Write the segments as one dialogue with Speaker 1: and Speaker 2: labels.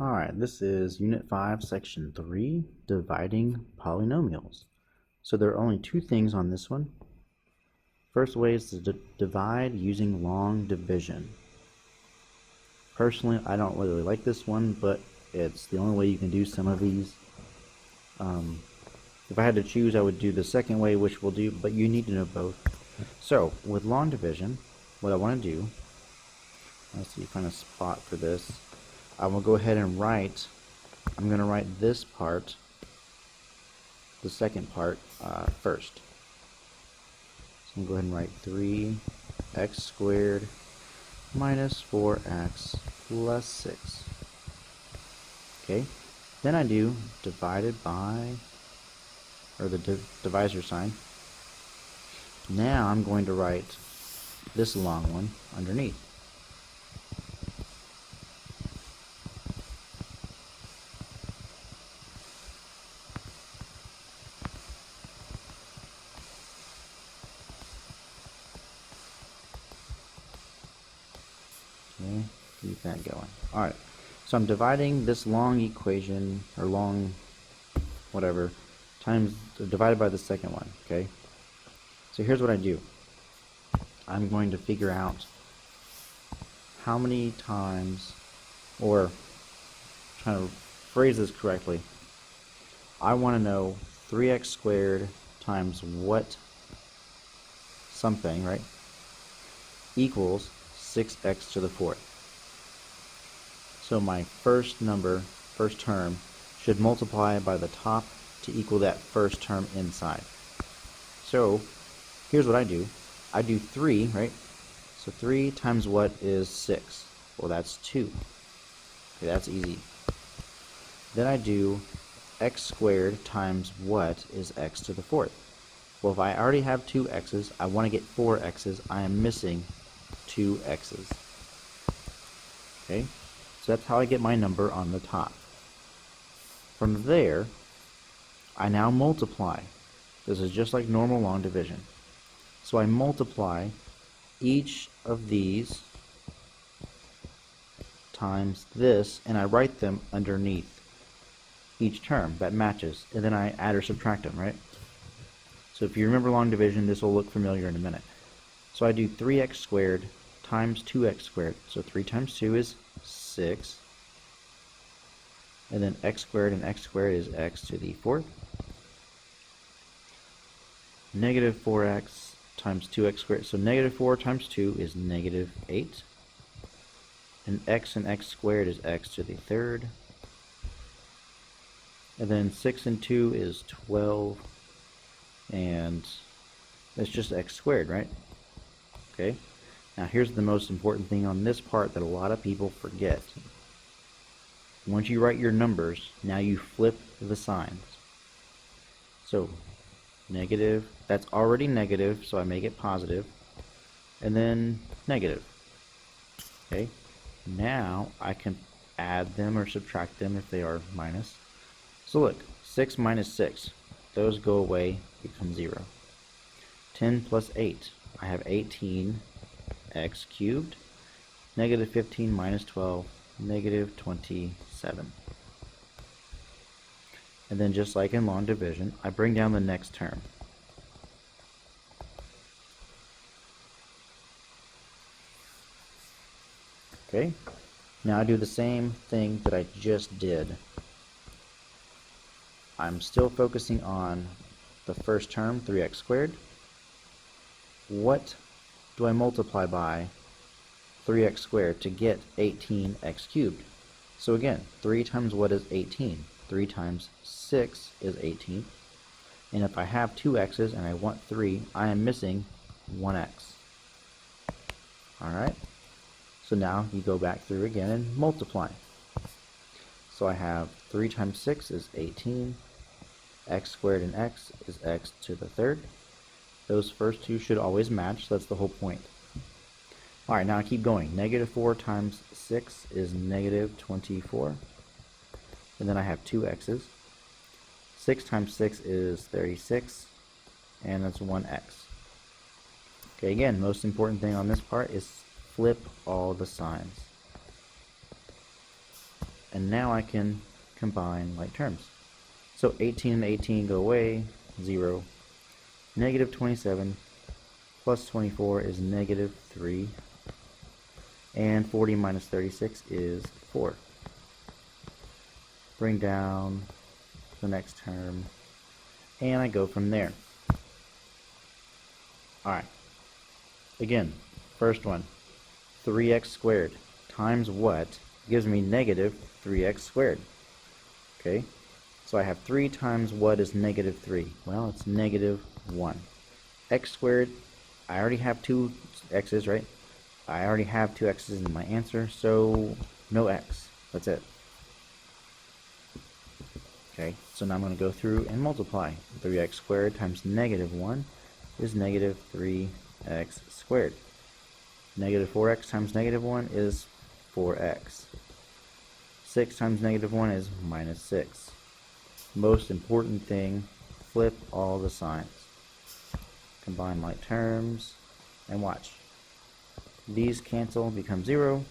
Speaker 1: Alright, this is Unit 5, Section 3, Dividing Polynomials. So there are only two things on this one. First way is to divide using long division. Personally, I don't really like this one, but it's the only way you can do some of these. If I had to choose, I would do the second way, which we'll do, but you need to know both. So, with long division, what I want to do, let's see, find a spot for this. I will go ahead and write, I'm going to write this part, the second part, first. So I'm going to go ahead and write 3x squared minus 4x plus 6. Okay, then I do divided by, or the divisor sign. Now I'm going to write this long one underneath. Okay, keep that going. Alright, so I'm dividing this long equation, or long whatever, times divided by the second one. Okay, so here's what I do. I'm going to figure out how many times, or trying to phrase this correctly, I want to know 3x squared times what something, right, equals 6x to the fourth. So my first number, first term, should multiply by the top to equal that first term inside. So here's what I do. I do 3, right? So 3 times what is 6? Well, that's 2. Okay, that's easy. Then I do x squared times what is x to the fourth. Well, if I already have 2 x's, I want to get 4 x's. I am missing 2 x's. Okay, so that's how I get my number on the top. From there, I now multiply. This is just like normal long division. So I multiply each of these times this, and I write them underneath each term that matches, and then I add or subtract them, right? So if you remember long division, this will look familiar in a minute. So I do 3x squared times 2x squared. So 3 times 2 is 6. And then x squared and x squared is x to the fourth. Negative 4x times 2x squared. So negative 4 times 2 is negative 8. And x squared is x to the third. And then 6 and 2 is 12. And that's just x squared, right? Okay. Now here's the most important thing on this part that a lot of people forget. Once you write your numbers, now you flip the signs. So negative, that's already negative, so I make it positive, and then negative. Okay, now I can add them or subtract them if they are minus. So look, 6 minus 6, those go away, become 0. 10 plus 8, I have 18x cubed. Negative 15 minus 12, negative 27. And then just like in long division, I bring down the next term. Okay, now I do the same thing that I just did. I'm still focusing on the first term, 3x squared. What do I multiply by 3x squared to get 18x cubed? So again, 3 times what is 18? 3 times 6 is 18. And if I have 2 x's and I want 3, I am missing 1x. Alright, so now you go back through again and multiply. So I have 3 times 6 is 18. X squared and x is x to the third. Those first two should always match, so that's the whole point. Alright, now I keep going. Negative 4 times 6 is negative 24. And then I have 2 x's. 6 times 6 is 36. And that's 1x. Okay, again, most important thing on this part is flip all the signs. And now I can combine like terms. So 18 and 18 go away, 0. Negative 27 plus 24 is negative 3. And 40 minus 36 is 4. Bring down the next term, and I go from there. Alright, again, first one, 3x squared times what gives me negative 3x squared. Okay, so I have 3 times what is negative 3? Well, it's negative 1. X squared, I already have 2 x's, right? I already have 2 x's in my answer, so no x. That's it. Okay, so now I'm going to go through and multiply. 3x squared times negative 1 is negative 3x squared. Negative 4x times negative 1 is 4x. 6 times negative 1 is minus 6. Most important thing, flip all the signs. Combine like terms, and watch. These cancel, become 0.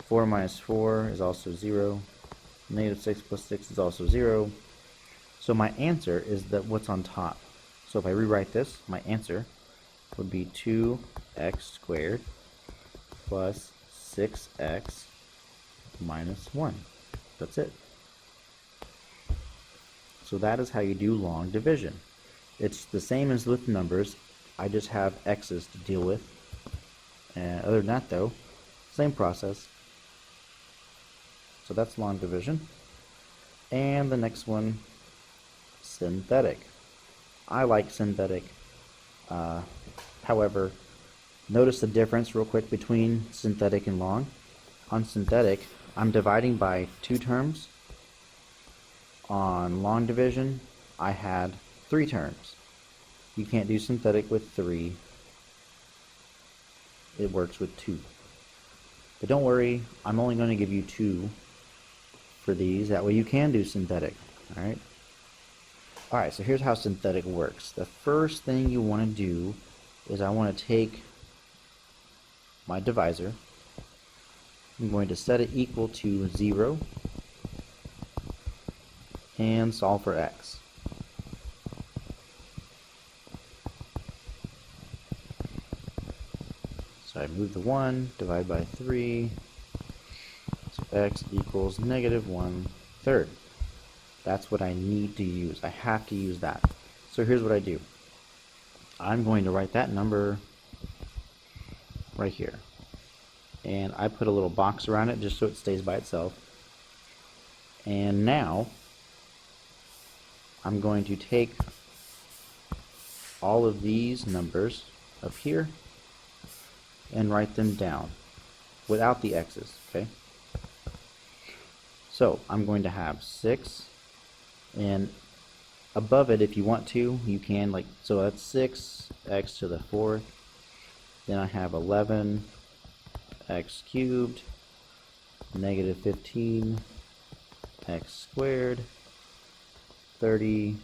Speaker 1: 4 minus 4 is also 0. Negative 6 plus 6 is also 0. So my answer is that what's on top. So if I rewrite this, my answer would be 2x squared plus 6x minus 1. That's it. So that is how you do long division. It's the same as with numbers. I just have x's to deal with. And other than that though, same process. So that's long division. And the next one, synthetic. I like synthetic. However, notice the difference real quick between synthetic and long. On synthetic, I'm dividing by 2 terms. On long division, I had 3 terms. You can't do synthetic with 3. It works with 2. But don't worry, I'm only going to give you 2 for these. That way you can do synthetic. Alright? Alright, so here's how synthetic works. The first thing you want to do is I want to take my divisor. I'm going to set it equal to 0 and solve for x. So I move the 1, divide by 3, so x equals negative 1/3. That's what I need to use. I have to use that. So here's what I do. I'm going to write that number right here. And I put a little box around it just so it stays by itself. And now I'm going to take all of these numbers up here and write them down without the x's, okay? So I'm going to have 6, and above it, if you want to, you can, like, so that's 6x to the 4th. Then I have 11x cubed, negative 15x squared, 30x,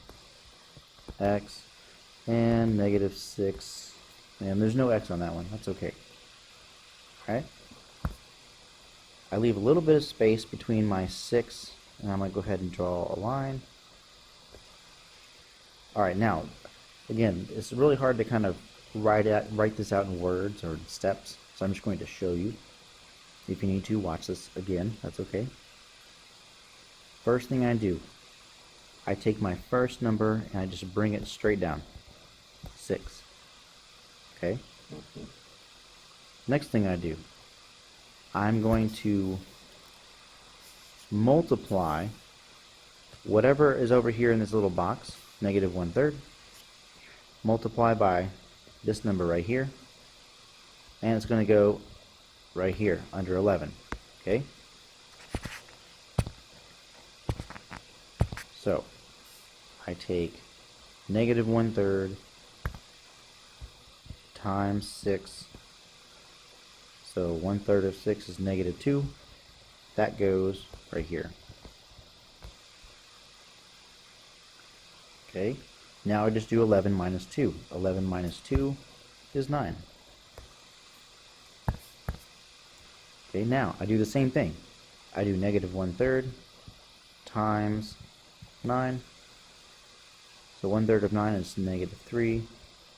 Speaker 1: and negative 6. And there's no x on that one. That's okay. Alright? I leave a little bit of space between my 6, and I'm going to go ahead and draw a line. Alright, now, again, it's really hard to kind of write this out in words or in steps, so I'm just going to show you. If you need to, watch this again. That's okay. First thing I do, I take my first number and I just bring it straight down. 6. Okay? Next thing I do, I'm going to multiply whatever is over here in this little box, negative 1/3, multiply by this number right here, and it's going to go right here under 11. Okay? So I take negative 1/3 times 6. So 1/3 of 6 is negative 2. That goes right here. Okay, now I just do 11 minus 2. 11 minus 2 is 9. Okay, now I do the same thing. I do negative 1/3 times 9. So 1/3 of 9 is negative 3.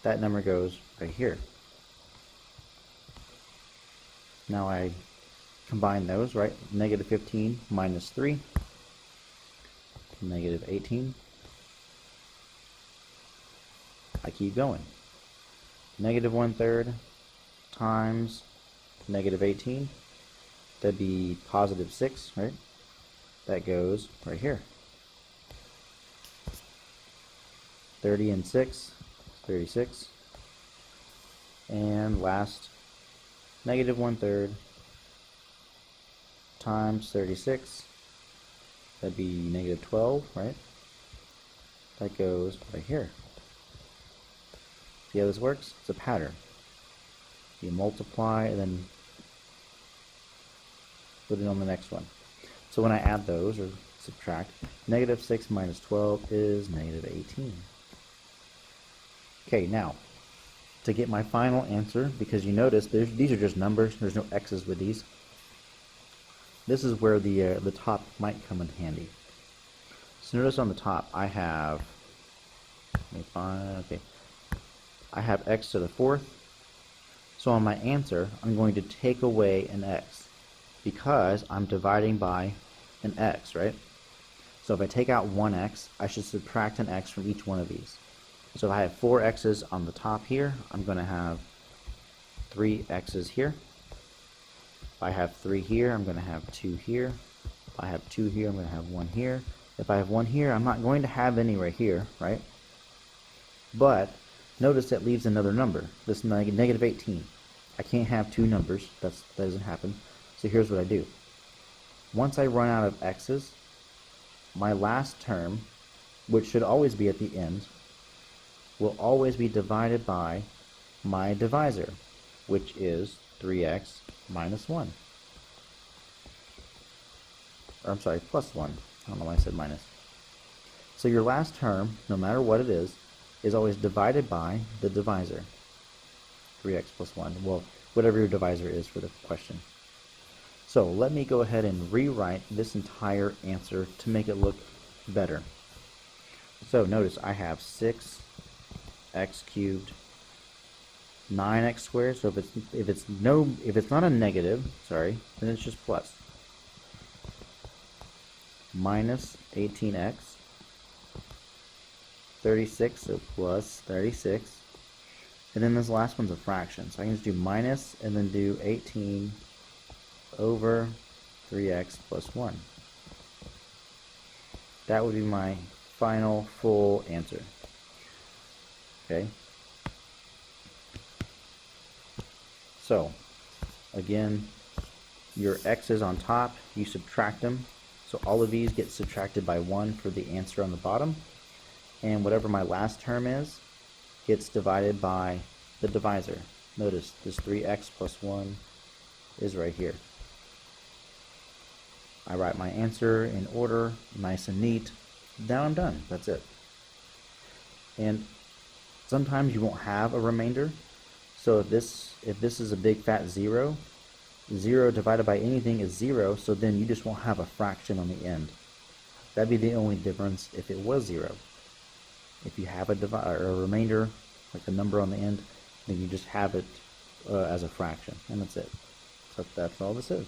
Speaker 1: That number goes right here. Now I combine those, right? Negative 15 minus 3, negative 18. I keep going. Negative 1/3 times negative 18. That'd be positive 6, right? That goes right here. 30 and 6, 36. And last, negative 1/3 times 36. That'd be negative 12, right? That goes right here. See how this works? It's a pattern. You multiply and then put it on the next one. So when I add those or subtract, negative 6 minus 12 is negative 18. Okay, now to get my final answer, because you notice these are just numbers, there's no x's with these. This is where the top might come in handy. So notice on the top I have, I have x to the 4th. So on my answer, I'm going to take away an x because I'm dividing by an x, right? So if I take out one x, I should subtract an x from each one of these. So if I have 4 x's on the top here, I'm going to have 3 x's here. If I have 3 here, I'm going to have 2 here. If I have 2 here, I'm going to have 1 here. If I have 1 here, I'm not going to have any right here, right? But notice that leaves another number, this negative 18. I can't have two numbers, that doesn't happen. So here's what I do. Once I run out of x's, my last term, which should always be at the end, will always be divided by my divisor, which is 3x minus 1. Or I'm sorry, plus 1. I don't know why I said minus. So your last term, no matter what it is always divided by the divisor. 3x plus 1. Well, whatever your divisor is for the question. So let me go ahead and rewrite this entire answer to make it look better. So notice I have 6x cubed 9x squared. So if it's not a negative, sorry, then it's just plus. Minus 18x 36, so plus 36. And then this last one's a fraction. So I can just do minus and then do 18 over 3x plus 1. That would be my final full answer. Okay. So again, your x's on top, you subtract them. So all of these get subtracted by 1 for the answer on the bottom. And whatever my last term is, gets divided by the divisor. Notice this 3x plus 1 is right here. I write my answer in order, nice and neat. Now I'm done. That's it. And sometimes you won't have a remainder. So if this is a big fat 0, 0 divided by anything is 0, so then you just won't have a fraction on the end. That'd be the only difference if it was 0. If you have a remainder, like a number on the end, then you just have it as a fraction, and that's it. So that's all this is.